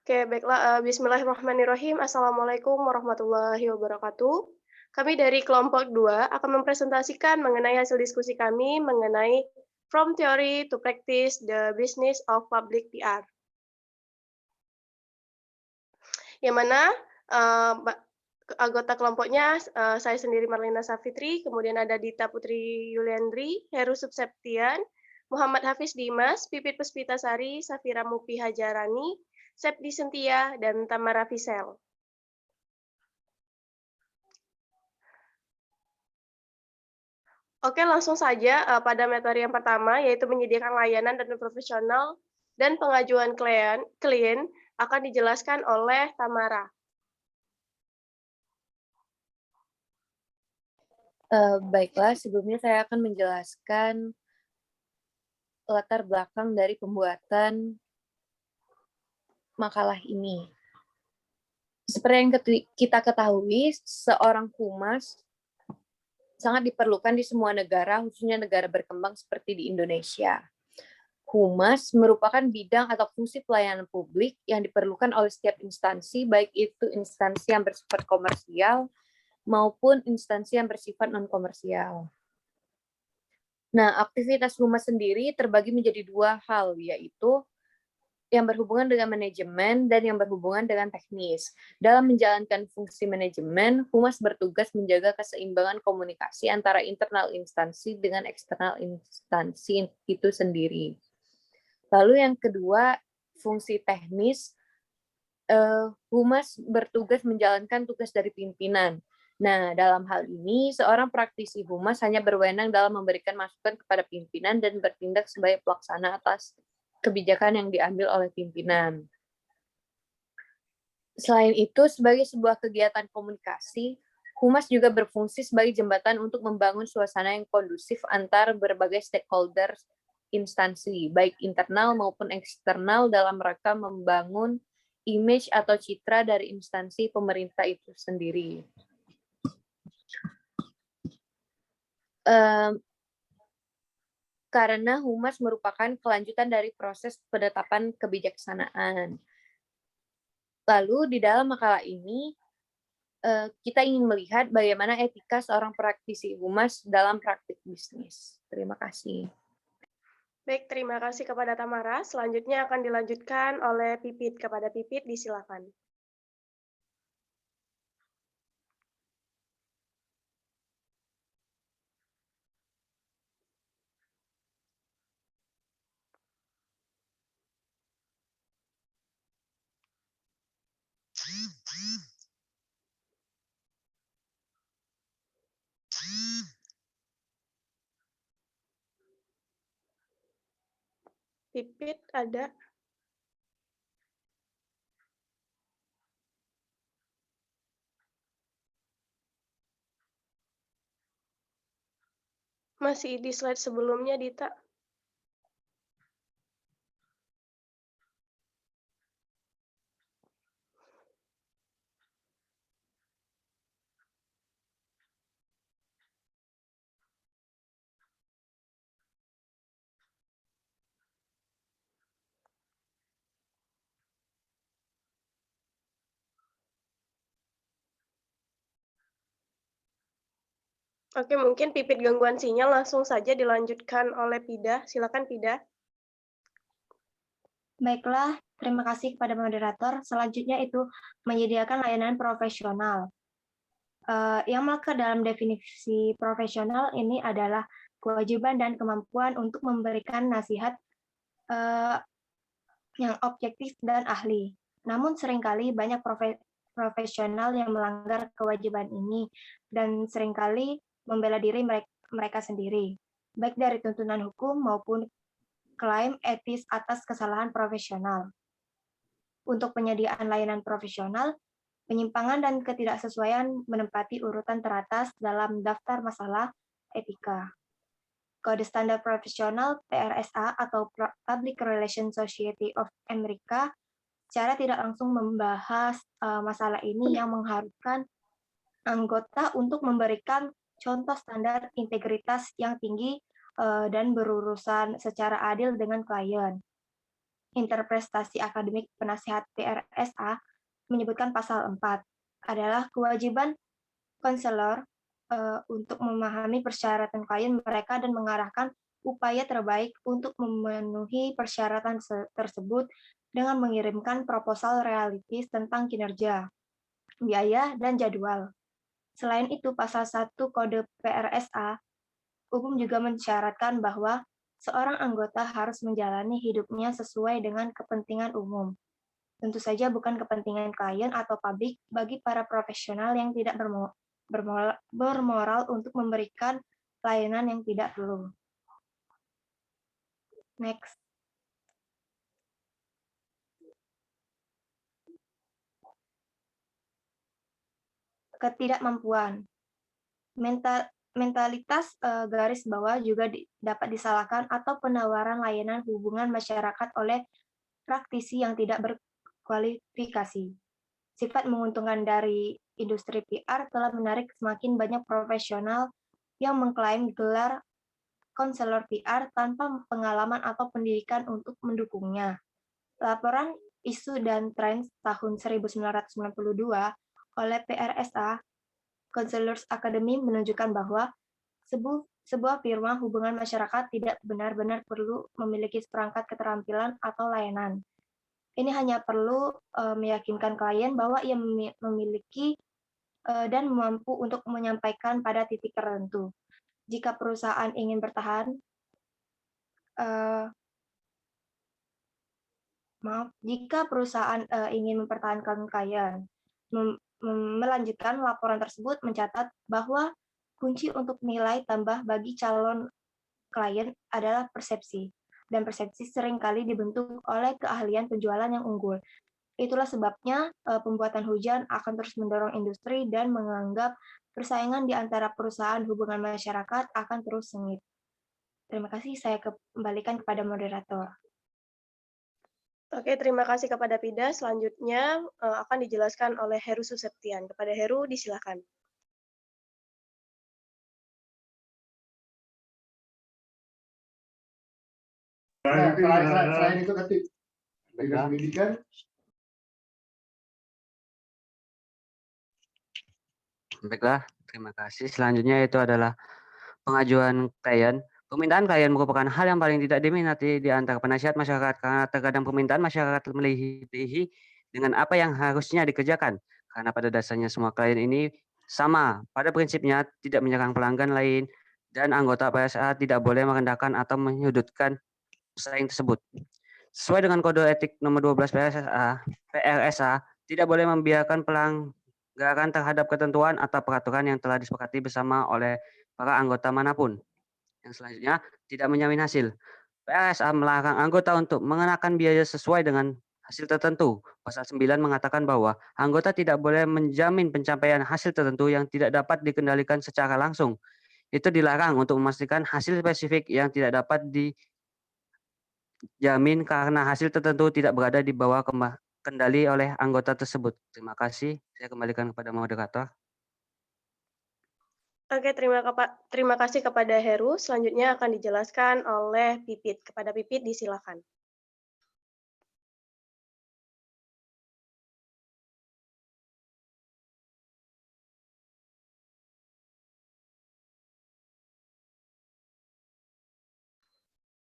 Oke, baiklah, bismillahirrahmanirrahim. Assalamualaikum warahmatullahi wabarakatuh. Kami dari kelompok 2 akan mempresentasikan mengenai hasil diskusi kami mengenai From Theory to Practice, the Business of Public PR. Yang mana, eee, ba anggota kelompoknya, saya sendiri Marlina Safitri, kemudian ada Dita Putri Yuliandri, Heru Subseptian, Muhammad Hafiz Dimas, Pipit Puspitasari, Safira Mupi Hajarani, Sepdi Sentia, dan Tamara Fisel. Oke, langsung saja, pada materi yang pertama, yaitu menyediakan layanan dan profesional dan pengajuan klien klien akan dijelaskan oleh Tamara. Baiklah, sebelumnya saya akan menjelaskan latar belakang dari pembuatan makalah ini. Seperti yang kita ketahui, seorang humas sangat diperlukan di semua negara, khususnya negara berkembang seperti di Indonesia. Humas merupakan bidang atau fungsi pelayanan publik yang diperlukan oleh setiap instansi, baik itu instansi yang bersifat komersial maupun instansi yang bersifat non-komersial. Nah, aktivitas humas sendiri terbagi menjadi dua hal, yaitu yang berhubungan dengan manajemen dan yang berhubungan dengan teknis. Dalam menjalankan fungsi manajemen, humas bertugas menjaga keseimbangan komunikasi antara internal instansi dengan eksternal instansi itu sendiri. Lalu yang kedua, fungsi teknis, humas bertugas menjalankan tugas dari pimpinan. Nah, dalam hal ini, seorang praktisi humas hanya berwenang dalam memberikan masukan kepada pimpinan dan bertindak sebagai pelaksana atas kebijakan yang diambil oleh pimpinan. Selain itu, sebagai sebuah kegiatan komunikasi, humas juga berfungsi sebagai jembatan untuk membangun suasana yang kondusif antar berbagai stakeholder instansi, baik internal maupun eksternal dalam rangka membangun image atau citra dari instansi pemerintah itu sendiri. Karena humas merupakan kelanjutan dari proses penetapan kebijaksanaan. Lalu di dalam makalah ini, kita ingin melihat bagaimana etika seorang praktisi humas dalam praktik bisnis. Terima kasih. Baik, terima kasih kepada Tamara. Selanjutnya akan dilanjutkan oleh Pipit. Kepada Pipit, disilakan. Pipit ada? Masih di slide sebelumnya, Dita. Oke, mungkin Pipit gangguan sinyal, langsung saja dilanjutkan oleh Pida. Silakan, Pida. Baiklah, terima kasih kepada moderator. Selanjutnya itu menyediakan layanan profesional. Yang melekat dalam definisi profesional ini adalah kewajiban dan kemampuan untuk memberikan nasihat yang objektif dan ahli. Namun seringkali banyak profesional yang melanggar kewajiban ini dan seringkali membela diri mereka sendiri, baik dari tuntunan hukum maupun klaim etis atas kesalahan profesional. Untuk penyediaan layanan profesional, penyimpangan dan ketidaksesuaian menempati urutan teratas dalam daftar masalah etika. Kode Standar Profesional PRSA atau Public Relations Society of America secara tidak langsung membahas masalah ini yang mengharuskan anggota untuk memberikan contoh standar integritas yang tinggi dan berurusan secara adil dengan klien. Interpretasi Akademik Penasihat PRSA menyebutkan pasal 4 adalah kewajiban konselor untuk memahami persyaratan klien mereka dan mengarahkan upaya terbaik untuk memenuhi persyaratan tersebut dengan mengirimkan proposal realistis tentang kinerja, biaya, dan jadwal. Selain itu, pasal 1 Kode PRSA umum juga mensyaratkan bahwa seorang anggota harus menjalani hidupnya sesuai dengan kepentingan umum. Tentu saja bukan kepentingan klien atau publik bagi para profesional yang tidak bermoral untuk memberikan pelayanan yang tidak perlu. Next. Ketidakmampuan. Mentalitas garis bawah juga dapat disalahkan atau penawaran layanan hubungan masyarakat oleh praktisi yang tidak berkualifikasi. Sifat menguntungkan dari industri PR telah menarik semakin banyak profesional yang mengklaim gelar konselor PR tanpa pengalaman atau pendidikan untuk mendukungnya. Laporan Isu dan Tren tahun 1992 oleh PRSA Counselors Academy menunjukkan bahwa sebuah firma hubungan masyarakat tidak benar-benar perlu memiliki seperangkat keterampilan atau layanan. Ini hanya perlu meyakinkan klien bahwa ia memiliki dan mampu untuk menyampaikan pada titik tertentu. Jika perusahaan ingin bertahan, jika perusahaan ingin mempertahankan klien, melanjutkan laporan tersebut mencatat bahwa kunci untuk nilai tambah bagi calon klien adalah persepsi, dan persepsi seringkali dibentuk oleh keahlian penjualan yang unggul. Itulah sebabnya pembuatan hujan akan terus mendorong industri dan menganggap persaingan di antara perusahaan hubungan masyarakat akan terus sengit. Terima kasih, saya kembalikan kepada moderator. Oke, terima kasih kepada Pida. Selanjutnya akan dijelaskan oleh Heru Suseptian. Kepada Heru, disilakan. Selain itu nanti Dinas Pendidikan. Baiklah, terima kasih. Selanjutnya itu adalah pengajuan klien. Permintaan klien merupakan hal yang paling tidak diminati di antara penasihat masyarakat karena terkadang permintaan masyarakat melebihi dengan apa yang harusnya dikerjakan. Karena pada dasarnya semua klien ini sama. Pada prinsipnya tidak menyerang pelanggan lain dan anggota PSA tidak boleh merendahkan atau menyudutkan pesaing tersebut. Sesuai dengan kode etik nomor 12 PRSA tidak boleh membiarkan pelanggaran terhadap ketentuan atau peraturan yang telah disepakati bersama oleh para anggota manapun. Yang selanjutnya, tidak menjamin hasil. PRSA melarang anggota untuk mengenakan biaya sesuai dengan hasil tertentu. Pasal 9 mengatakan bahwa anggota tidak boleh menjamin pencapaian hasil tertentu yang tidak dapat dikendalikan secara langsung. Itu dilarang untuk memastikan hasil spesifik yang tidak dapat dijamin karena hasil tertentu tidak berada di bawah kendali oleh anggota tersebut. Terima kasih. Saya kembalikan kepada moderator. Oke, terima kasih kepada Heru. Selanjutnya akan dijelaskan oleh Pipit. Kepada Pipit, disilakan.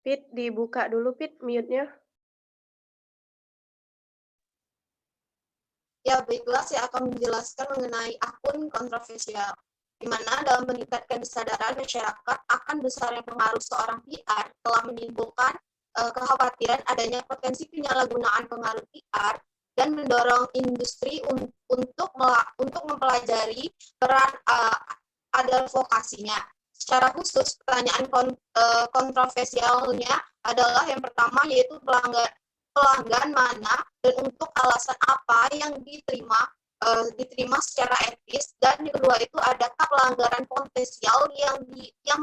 Pit, dibuka dulu, Pit, mute-nya. Ya, baiklah, saya akan menjelaskan mengenai akun kontroversial, di mana dalam meningkatkan kesadaran masyarakat akan besarnya pengaruh seorang PR telah menimbulkan kekhawatiran adanya potensi penyalahgunaan pengaruh PR dan mendorong industri untuk mempelajari peran advokasinya. Secara khusus, pertanyaan kontroversialnya adalah yang pertama yaitu pelanggan mana dan untuk alasan apa yang diterima secara etis, dan yang kedua itu adakah pelanggaran potensial yang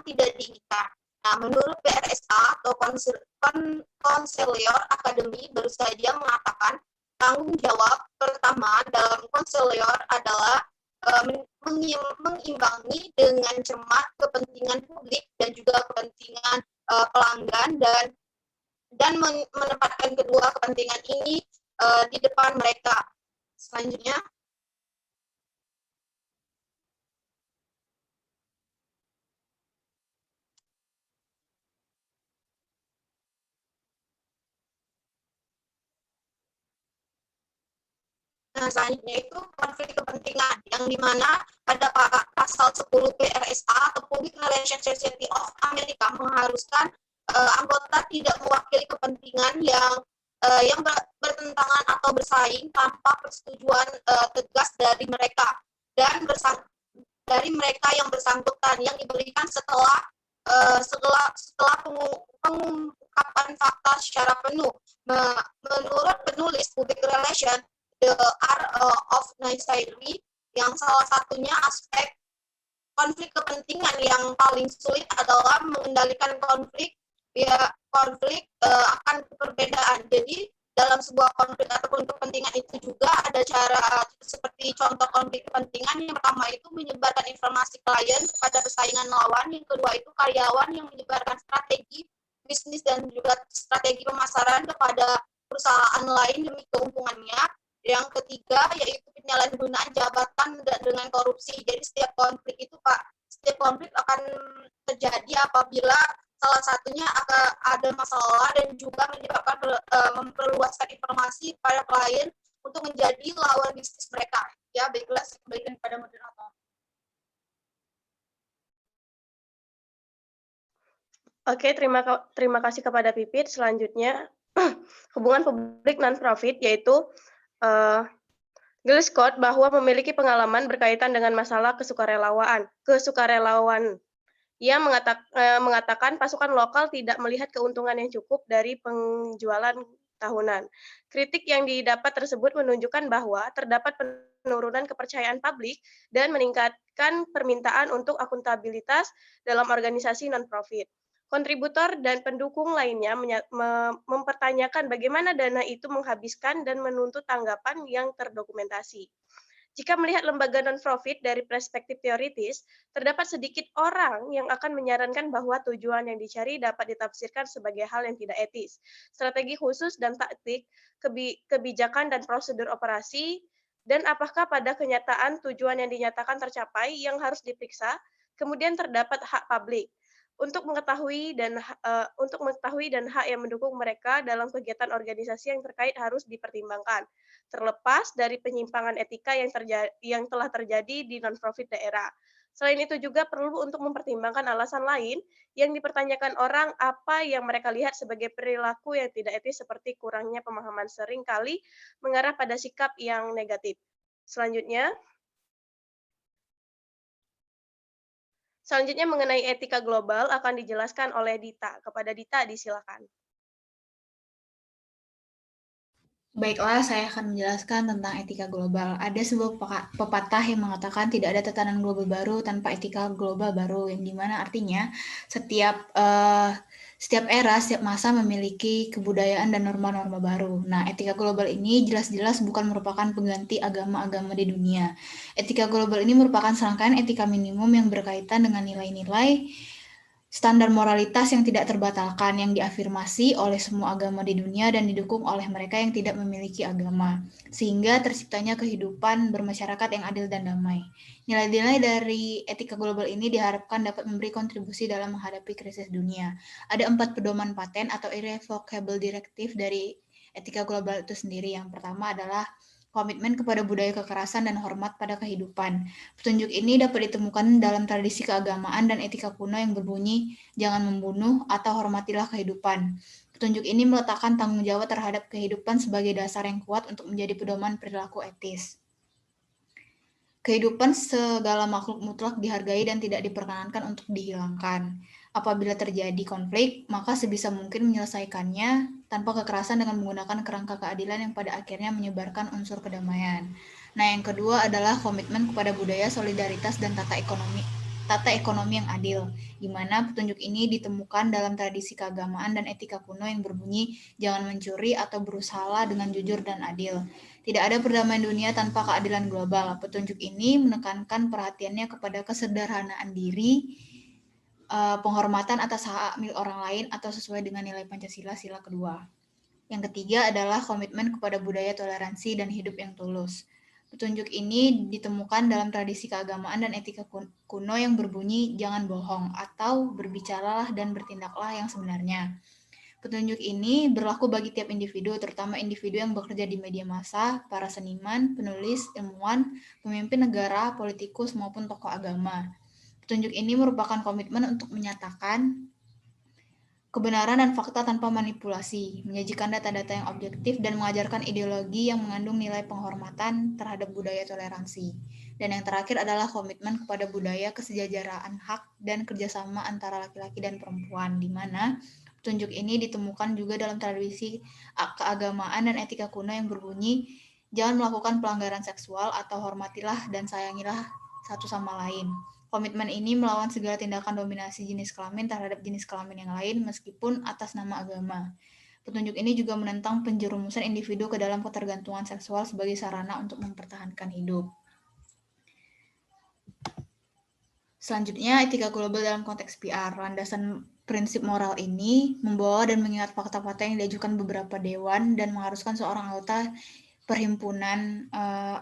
tidak diinginkan. Nah, menurut PRSA atau Counselor Academy baru saja mengatakan tanggung jawab pertama dalam konselor adalah mengimbangi dengan cermat kepentingan publik dan juga kepentingan pelanggan, dan dan menempatkan kedua kepentingan ini di depan mereka. Selanjutnya, selanjutnya itu konflik kepentingan, yang dimana pada pasal 10 PRSA atau Public Relations Society of America mengharuskan anggota tidak mewakili kepentingan yang bertentangan atau bersaing tanpa persetujuan tegas dari mereka dan dari mereka yang bersangkutan, yang diberikan setelah pengungkapan fakta secara penuh. Menurut penulis Public Relations The Art of Necessary, yang salah satunya aspek konflik kepentingan yang paling sulit adalah mengendalikan konflik akan perbedaan. Jadi dalam sebuah konflik ataupun kepentingan itu juga ada cara seperti contoh konflik kepentingan. Yang pertama itu menyebarkan informasi klien kepada persaingan lawan, yang kedua itu karyawan yang menyebarkan strategi bisnis dan juga strategi pemasaran kepada perusahaan lain demi keuntungannya. Yang ketiga yaitu penyalahgunaan jabatan dengan korupsi. Jadi setiap konflik akan terjadi apabila salah satunya akan ada masalah dan juga menyebabkan memperluaskan informasi pada klien untuk menjadi lawan bisnis mereka. Ya, baiklah, saya kembalikan kepada moderator. Oke, terima kasih kepada Pipit. Selanjutnya, hubungan publik non-profit, yaitu Gil Scott bahwa memiliki pengalaman berkaitan dengan masalah kesukarelawaan. Ia mengatakan pasukan lokal tidak melihat keuntungan yang cukup dari penjualan tahunan. Kritik yang didapat tersebut menunjukkan bahwa terdapat penurunan kepercayaan publik dan meningkatkan permintaan untuk akuntabilitas dalam organisasi non-profit. Kontributor dan pendukung lainnya mempertanyakan bagaimana dana itu menghabiskan dan menuntut tanggapan yang terdokumentasi. Jika melihat lembaga non-profit dari perspektif teoritis, terdapat sedikit orang yang akan menyarankan bahwa tujuan yang dicari dapat ditafsirkan sebagai hal yang tidak etis. Strategi khusus dan taktik, kebijakan dan prosedur operasi, dan apakah pada kenyataan tujuan yang dinyatakan tercapai yang harus diperiksa, kemudian terdapat hak publik. Untuk mengetahui dan hak yang mendukung mereka dalam kegiatan organisasi yang terkait harus dipertimbangkan, terlepas dari penyimpangan etika yang telah terjadi di non-profit daerah. Selain itu juga perlu untuk mempertimbangkan alasan lain yang dipertanyakan orang apa yang mereka lihat sebagai perilaku yang tidak etis seperti kurangnya pemahaman sering kali mengarah pada sikap yang negatif. Selanjutnya mengenai etika global akan dijelaskan oleh Dita. Kepada Dita, disilakan. Baiklah, saya akan menjelaskan tentang etika global. Ada sebuah pepatah yang mengatakan tidak ada tatanan global baru tanpa etika global baru, yang dimana artinya setiap era, setiap masa memiliki kebudayaan dan norma-norma baru. Nah, etika global ini jelas-jelas bukan merupakan pengganti agama-agama di dunia. Etika global ini merupakan serangkaian etika minimum yang berkaitan dengan nilai-nilai standar moralitas yang tidak terbatalkan, yang diafirmasi oleh semua agama di dunia dan didukung oleh mereka yang tidak memiliki agama, sehingga terciptanya kehidupan bermasyarakat yang adil dan damai. Nilai-nilai dari etika global ini diharapkan dapat memberi kontribusi dalam menghadapi krisis dunia. Ada 4 pedoman paten atau irrevocable directive dari etika global itu sendiri. Yang pertama adalah komitmen kepada budaya kekerasan dan hormat pada kehidupan. Petunjuk ini dapat ditemukan dalam tradisi keagamaan dan etika kuno yang berbunyi, jangan membunuh atau hormatilah kehidupan. Petunjuk ini meletakkan tanggung jawab terhadap kehidupan sebagai dasar yang kuat untuk menjadi pedoman perilaku etis. Kehidupan segala makhluk mutlak dihargai dan tidak diperkenankan untuk dihilangkan. Apabila terjadi konflik, maka sebisa mungkin menyelesaikannya tanpa kekerasan dengan menggunakan kerangka keadilan yang pada akhirnya menyebarkan unsur kedamaian. Nah, yang kedua adalah komitmen kepada budaya, solidaritas, dan tata ekonomi yang adil, di mana petunjuk ini ditemukan dalam tradisi keagamaan dan etika kuno yang berbunyi, jangan mencuri atau berusaha dengan jujur dan adil. Tidak ada perdamaian dunia tanpa keadilan global. Petunjuk ini menekankan perhatiannya kepada kesederhanaan diri, penghormatan atas hak milik orang lain atau sesuai dengan nilai Pancasila sila kedua. Yang ketiga adalah komitmen kepada budaya toleransi dan hidup yang tulus. Petunjuk ini ditemukan dalam tradisi keagamaan dan etika kuno yang berbunyi jangan bohong atau berbicaralah dan bertindaklah yang sebenarnya. Petunjuk ini berlaku bagi tiap individu, terutama individu yang bekerja di media massa, para seniman, penulis, ilmuwan, pemimpin negara, politikus, maupun tokoh agama. Petunjuk ini merupakan komitmen untuk menyatakan kebenaran dan fakta tanpa manipulasi, menyajikan data-data yang objektif, dan mengajarkan ideologi yang mengandung nilai penghormatan terhadap budaya toleransi. Dan yang terakhir adalah komitmen kepada budaya kesejajaraan hak dan kerjasama antara laki-laki dan perempuan, di mana petunjuk ini ditemukan juga dalam tradisi keagamaan dan etika kuno yang berbunyi, jangan melakukan pelanggaran seksual atau hormatilah dan sayangilah satu sama lain. Komitmen ini melawan segala tindakan dominasi jenis kelamin terhadap jenis kelamin yang lain meskipun atas nama agama. Petunjuk ini juga menentang penjerumusan individu ke dalam ketergantungan seksual sebagai sarana untuk mempertahankan hidup. Selanjutnya, etika global dalam konteks PR. Landasan prinsip moral ini membawa dan mengingat fakta-fakta yang diajukan beberapa dewan dan mengharuskan seorang anggota perhimpunan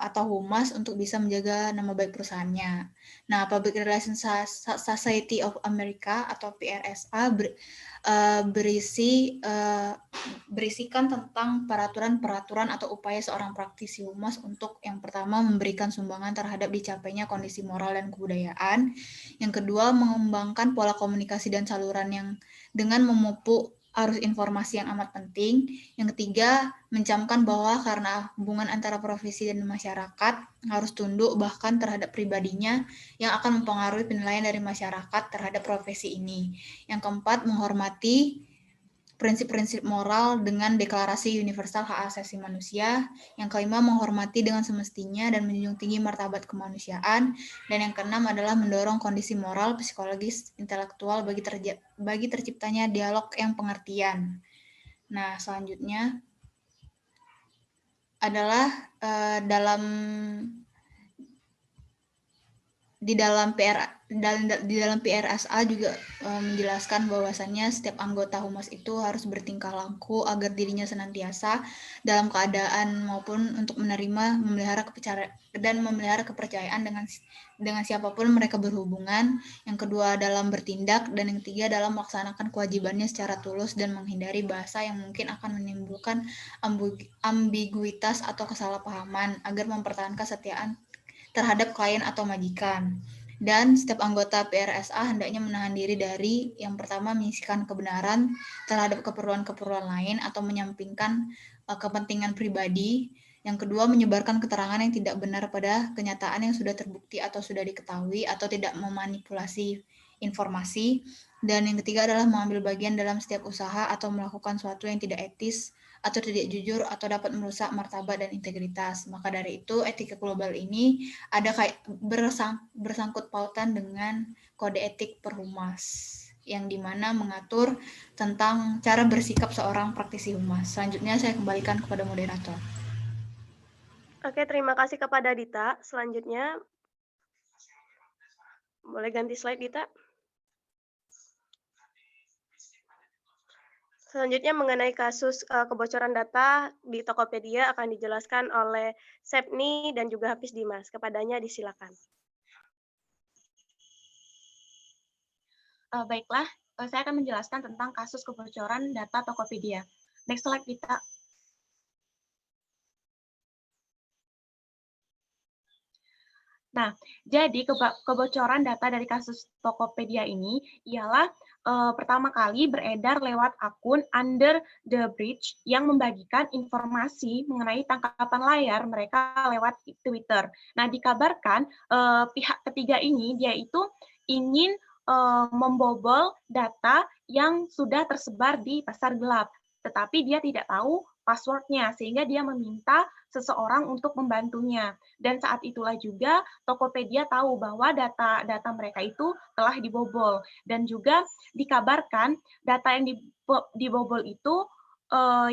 atau humas untuk bisa menjaga nama baik perusahaannya. Nah, Public Relations Society of America atau PRSA berisikan tentang peraturan-peraturan atau upaya seorang praktisi humas untuk yang pertama memberikan sumbangan terhadap dicapainya kondisi moral dan kebudayaan, yang kedua mengembangkan pola komunikasi dan saluran yang dengan memupuk arus informasi yang amat penting. Yang ketiga, mencamkan bahwa karena hubungan antara profesi dan masyarakat harus tunduk bahkan terhadap pribadinya yang akan mempengaruhi penilaian dari masyarakat terhadap profesi ini. Yang keempat, menghormati prinsip-prinsip moral dengan Deklarasi Universal Hak Asasi Manusia. Yang kelima, menghormati dengan semestinya dan menjunjung tinggi martabat kemanusiaan. Dan yang keenam adalah mendorong kondisi moral, psikologis, intelektual bagi terciptanya dialog yang pengertian. Nah, selanjutnya adalah di dalam PRSA juga menjelaskan bahwasannya setiap anggota humas itu harus bertingkah laku agar dirinya senantiasa dalam keadaan maupun untuk menerima, memelihara kepercayaan dengan siapapun mereka berhubungan. Yang kedua dalam bertindak, dan yang ketiga dalam melaksanakan kewajibannya secara tulus dan menghindari bahasa yang mungkin akan menimbulkan ambiguitas atau kesalahpahaman agar mempertahankan kesetiaan terhadap klien atau majikan. Dan setiap anggota PRSA hendaknya menahan diri dari yang pertama menyisihkan kebenaran terhadap keperluan-keperluan lain atau menyampingkan kepentingan pribadi. Yang kedua, menyebarkan keterangan yang tidak benar pada kenyataan yang sudah terbukti atau sudah diketahui atau tidak memanipulasi informasi. Dan yang ketiga adalah mengambil bagian dalam setiap usaha atau melakukan sesuatu yang tidak etis atau tidak jujur atau dapat merusak martabat dan integritas. Maka dari itu etika global ini ada bersangkut pautan dengan kode etik perhumas yang dimana mengatur tentang cara bersikap seorang praktisi humas. Selanjutnya saya kembalikan kepada moderator. Oke, terima kasih kepada Dita. Selanjutnya boleh ganti slide, Dita. Selanjutnya mengenai kasus kebocoran data di Tokopedia akan dijelaskan oleh Sepni dan juga Hafiz Dimas. Kepadanya disilakan. Baiklah, saya akan menjelaskan tentang kasus kebocoran data Tokopedia. Next slide, Dita. Nah, jadi kebocoran data dari kasus Tokopedia ini ialah pertama kali beredar lewat akun Under the Bridge yang membagikan informasi mengenai tangkapan layar mereka lewat Twitter. Nah, dikabarkan pihak ketiga ini dia itu ingin membobol data yang sudah tersebar di pasar gelap, tetapi dia tidak tahu passwordnya, sehingga dia meminta seseorang untuk membantunya. Dan saat itulah juga Tokopedia tahu bahwa data mereka itu telah dibobol. Dan juga dikabarkan data yang dibobol itu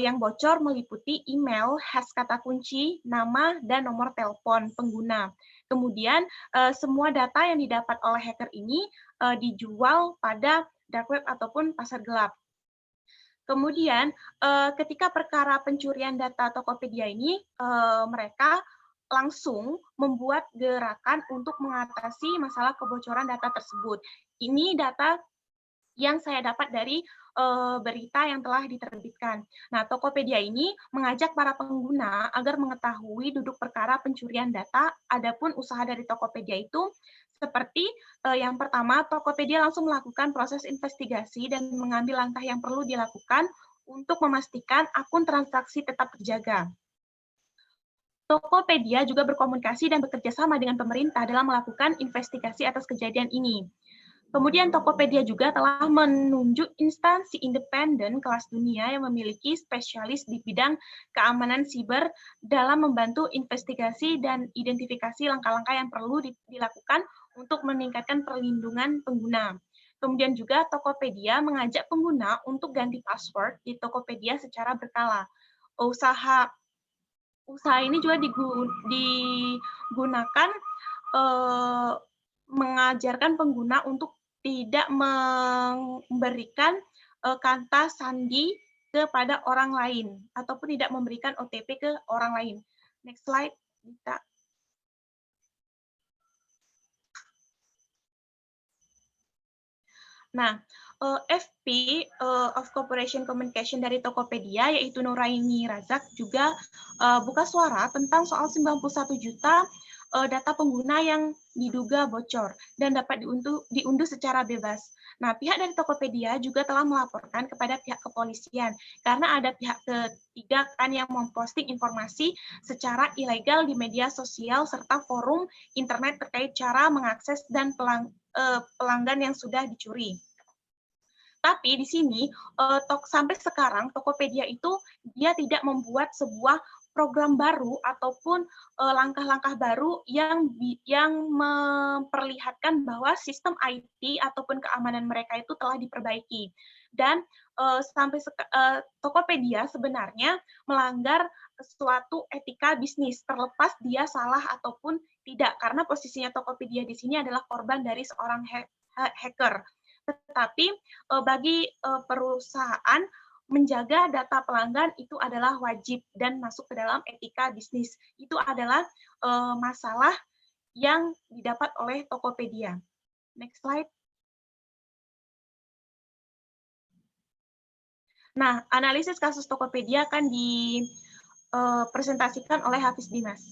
yang bocor meliputi email, hash kata kunci, nama, dan nomor telepon pengguna. Kemudian semua data yang didapat oleh hacker ini dijual pada dark web ataupun pasar gelap. Kemudian, ketika perkara pencurian data Tokopedia ini, mereka langsung membuat gerakan untuk mengatasi masalah kebocoran data tersebut. Ini data yang saya dapat dari berita yang telah diterbitkan. Nah, Tokopedia ini mengajak para pengguna agar mengetahui duduk perkara pencurian data. Adapun usaha dari Tokopedia itu seperti yang pertama, Tokopedia langsung melakukan proses investigasi dan mengambil langkah yang perlu dilakukan untuk memastikan akun transaksi tetap terjaga. Tokopedia juga berkomunikasi dan bekerja sama dengan pemerintah dalam melakukan investigasi atas kejadian ini. Kemudian Tokopedia juga telah menunjuk instansi independen kelas dunia yang memiliki spesialis di bidang keamanan siber dalam membantu investigasi dan identifikasi langkah-langkah yang perlu dilakukan untuk meningkatkan perlindungan pengguna. Kemudian juga Tokopedia mengajak pengguna untuk ganti password di Tokopedia secara berkala. Usaha ini juga digunakan mengajarkan pengguna untuk tidak memberikan kata sandi kepada orang lain ataupun tidak memberikan OTP ke orang lain. Next slide, Dita. Nah, FP of Corporation Communication dari Tokopedia, yaitu Nuraini Razak, juga buka suara tentang soal 91 juta data pengguna yang diduga bocor dan dapat diunduh secara bebas. Nah, pihak dari Tokopedia juga telah melaporkan kepada pihak kepolisian karena ada pihak ketiga kan yang memposting informasi secara ilegal di media sosial serta forum internet terkait cara mengakses dan pelanggan yang sudah dicuri. Tapi di sini sampai sekarang Tokopedia itu dia tidak membuat sebuah program baru ataupun langkah-langkah baru yang memperlihatkan bahwa sistem IT ataupun keamanan mereka itu telah diperbaiki. Dan sampai Tokopedia sebenarnya melanggar suatu etika bisnis, terlepas dia salah ataupun tidak, karena posisinya Tokopedia di sini adalah korban dari seorang hacker. Tetapi bagi perusahaan menjaga data pelanggan itu adalah wajib dan masuk ke dalam etika bisnis. Itu adalah masalah yang didapat oleh Tokopedia. Next slide. Nah, analisis kasus Tokopedia akan dipresentasikan oleh Hafiz Dimas.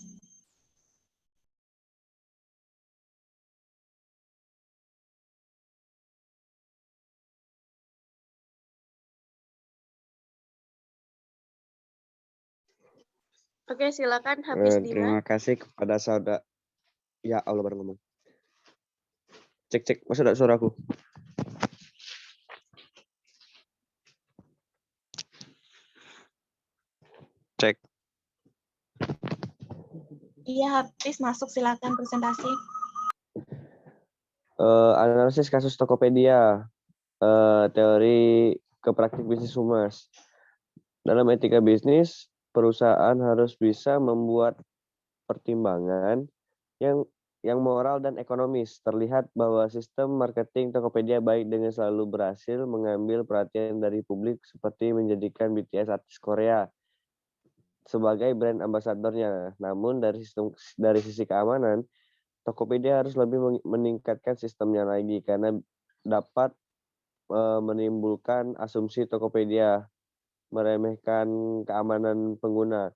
Oke, silakan Hafiz Dimas. Terima kasih kepada saudara. Ya Allah baru ngomong. Cek, masuk ada suaraku? Cek. Iya, Hafiz masuk, silakan presentasi. Analisis kasus Tokopedia, teori ke praktik bisnis humas. Dalam etika bisnis, perusahaan harus bisa membuat pertimbangan yang moral dan ekonomis. Terlihat bahwa sistem marketing Tokopedia baik dengan selalu berhasil mengambil perhatian dari publik seperti menjadikan BTS artis Korea sebagai brand ambasadornya. Namun dari sisi keamanan, Tokopedia harus lebih meningkatkan sistemnya lagi karena dapat menimbulkan asumsi Tokopedia meremehkan keamanan pengguna.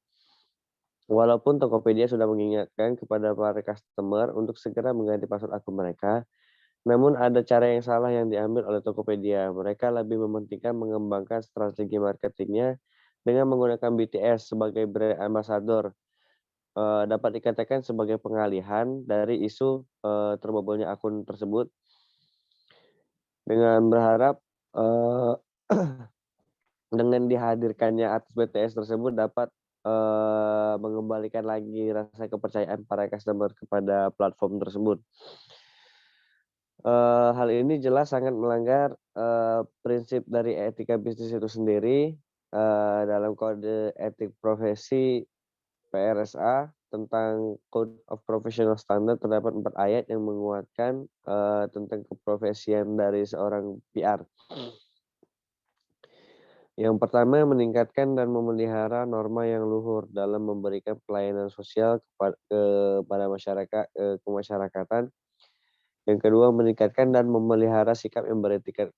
Walaupun Tokopedia sudah mengingatkan kepada para customer untuk segera mengganti password akun mereka, namun ada cara yang salah yang diambil oleh Tokopedia. Mereka lebih mementingkan mengembangkan strategi marketingnya dengan menggunakan BTS sebagai brand ambassador. Dapat dikatakan sebagai pengalihan dari isu terbobolnya akun tersebut dengan berharap dengan dihadirkannya artis BTS tersebut dapat mengembalikan lagi rasa kepercayaan para customer kepada platform tersebut. Hal ini jelas sangat melanggar prinsip dari etika bisnis itu sendiri. Dalam kode etik profesi PRSA tentang Code of Professional Standard terdapat 4 ayat yang menguatkan tentang keprofesian dari seorang PR. Yang pertama, meningkatkan dan memelihara norma yang luhur dalam memberikan pelayanan sosial kepada masyarakat, kemasyarakatan. Yang kedua, meningkatkan dan memelihara sikap yang beretikat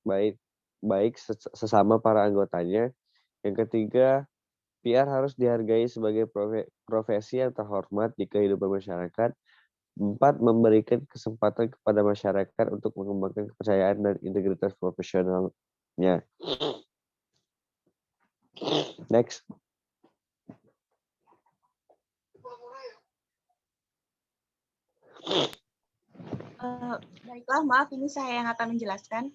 baik sesama para anggotanya. Yang ketiga, PR harus dihargai sebagai profesi yang terhormat di kehidupan masyarakat. 4, memberikan kesempatan kepada masyarakat untuk mengembangkan kepercayaan dan integritas profesionalnya. Next. Baiklah, maaf ini saya yang akan menjelaskan.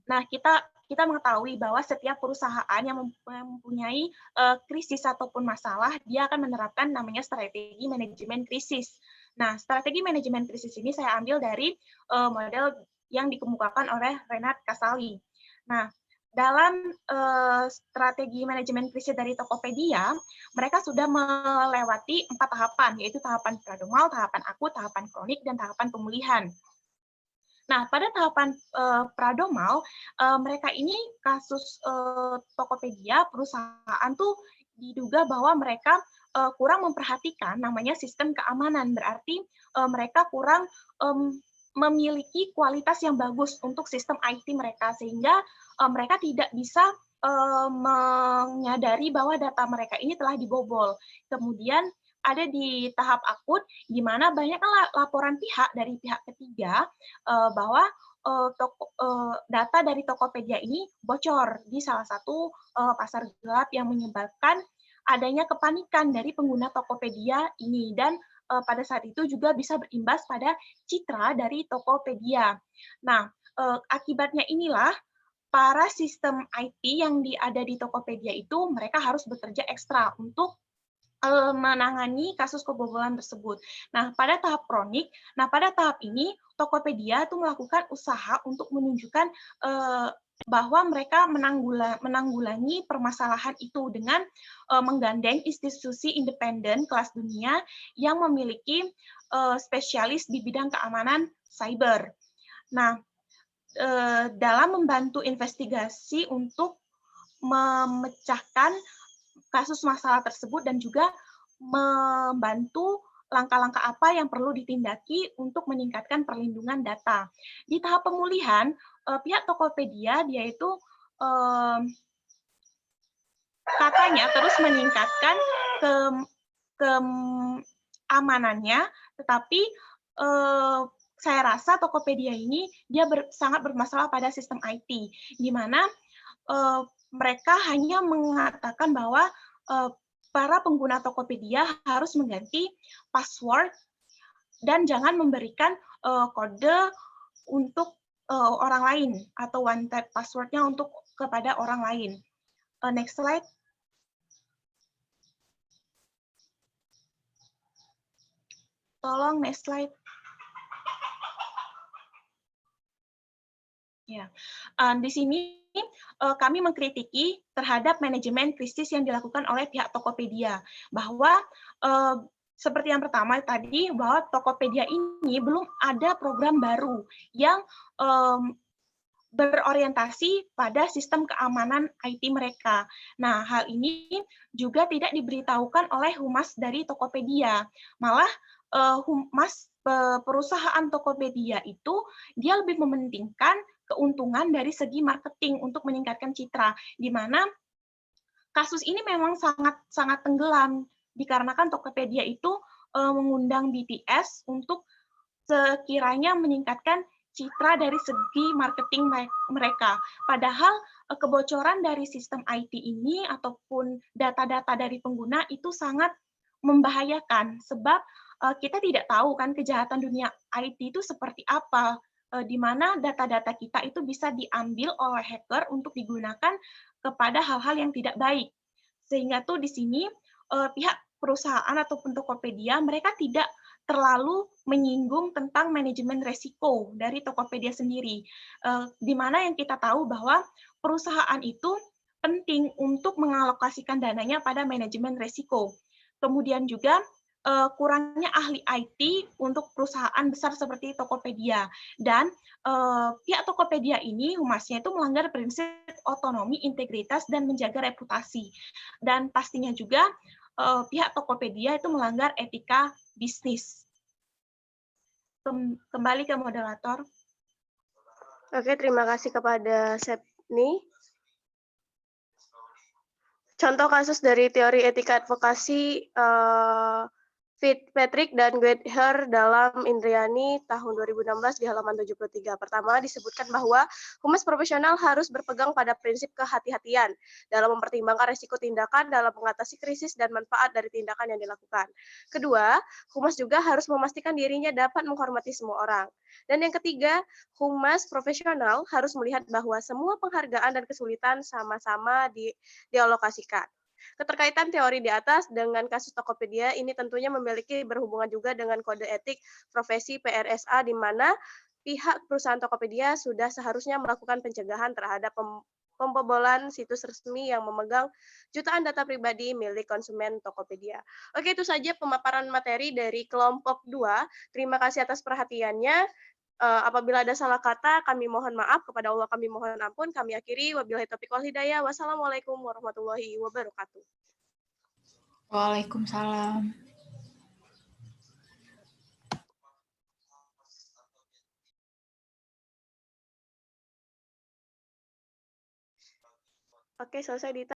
Nah, kita mengetahui bahwa setiap perusahaan yang mempunyai krisis ataupun masalah, dia akan menerapkan namanya strategi manajemen krisis. Nah, strategi manajemen krisis ini saya ambil dari model yang dikemukakan oleh Renat Kasali. Nah, dalam strategi manajemen krisis dari Tokopedia, mereka sudah melewati 4 tahapan, yaitu tahapan pradomal, tahapan akut, tahapan kronik, dan tahapan pemulihan. Nah, pada tahapan pradomal, mereka ini kasus Tokopedia, perusahaan tuh diduga bahwa mereka kurang memperhatikan namanya sistem keamanan. Berarti mereka kurang memiliki kualitas yang bagus untuk sistem IT mereka, sehingga mereka tidak bisa menyadari bahwa data mereka ini telah dibobol. Kemudian ada di tahap akut, di mana banyak laporan pihak dari pihak ketiga bahwa data dari Tokopedia ini bocor di salah satu pasar gelap yang menyebabkan adanya kepanikan dari pengguna Tokopedia ini, dan pada saat itu juga bisa berimbas pada citra dari Tokopedia. Nah, akibatnya inilah para sistem IT yang ada di Tokopedia itu mereka harus bekerja ekstra untuk menangani kasus kebobolan tersebut. Nah, pada tahap kronik, pada tahap ini Tokopedia itu melakukan usaha untuk menunjukkan bahwa mereka menanggulangi permasalahan itu dengan menggandeng institusi independen kelas dunia yang memiliki spesialis di bidang keamanan cyber. Nah, dalam membantu investigasi untuk memecahkan kasus masalah tersebut dan juga membantu langkah-langkah apa yang perlu ditindaki untuk meningkatkan perlindungan data. Di tahap pemulihan, pihak Tokopedia dia itu katanya terus meningkatkan keamanannya, tetapi saya rasa Tokopedia ini dia sangat bermasalah pada sistem IT, di mana mereka hanya mengatakan bahwa para pengguna Tokopedia harus mengganti password dan jangan memberikan kode untuk orang lain atau one-time password-nya untuk kepada orang lain. Next slide. Tolong next slide. Ya, di sini kami mengkritiki terhadap manajemen krisis yang dilakukan oleh pihak Tokopedia, bahwa seperti yang pertama tadi, bahwa Tokopedia ini belum ada program baru yang berorientasi pada sistem keamanan IT mereka. Nah, hal ini juga tidak diberitahukan oleh humas dari Tokopedia. Malah humas perusahaan Tokopedia itu dia lebih mementingkan keuntungan dari segi marketing untuk meningkatkan citra, di mana kasus ini memang sangat tenggelam dikarenakan Tokopedia itu mengundang BTS untuk sekiranya meningkatkan citra dari segi marketing mereka. Padahal kebocoran dari sistem IT ini ataupun data-data dari pengguna itu sangat membahayakan, sebab kita tidak tahu kan kejahatan dunia IT itu seperti apa, di mana data-data kita itu bisa diambil oleh hacker untuk digunakan kepada hal-hal yang tidak baik. Sehingga tuh di sini pihak perusahaan ataupun Tokopedia mereka tidak terlalu menyinggung tentang manajemen resiko dari Tokopedia sendiri, di mana yang kita tahu bahwa perusahaan itu penting untuk mengalokasikan dananya pada manajemen resiko. Kemudian juga kurangnya ahli IT untuk perusahaan besar seperti Tokopedia. Dan pihak Tokopedia ini humasnya itu melanggar prinsip otonomi, integritas, dan menjaga reputasi. Dan pastinya juga pihak Tokopedia itu melanggar etika bisnis. Kembali ke moderator. Oke, terima kasih kepada Sepni. Contoh kasus dari teori etika advokasi Patrick dan Gwether dalam Indriani tahun 2016 di halaman 73. Pertama, disebutkan bahwa humas profesional harus berpegang pada prinsip kehati-hatian dalam mempertimbangkan risiko tindakan dalam mengatasi krisis dan manfaat dari tindakan yang dilakukan. Kedua, humas juga harus memastikan dirinya dapat menghormati semua orang. Dan yang ketiga, humas profesional harus melihat bahwa semua penghargaan dan kesulitan sama-sama dialokasikan. Keterkaitan teori di atas dengan kasus Tokopedia ini tentunya memiliki berhubungan juga dengan kode etik profesi PRSA, di mana pihak perusahaan Tokopedia sudah seharusnya melakukan pencegahan terhadap pembobolan situs resmi yang memegang jutaan data pribadi milik konsumen Tokopedia. Oke, itu saja pemaparan materi dari kelompok 2. Terima kasih atas perhatiannya. Apabila ada salah kata, kami mohon maaf, kepada Allah kami mohon ampun. Kami akhiri, wabillahi taufiq wal hidayah. Wassalamualaikum warahmatullahi wabarakatuh. Waalaikumsalam. Oke, selesai Dita.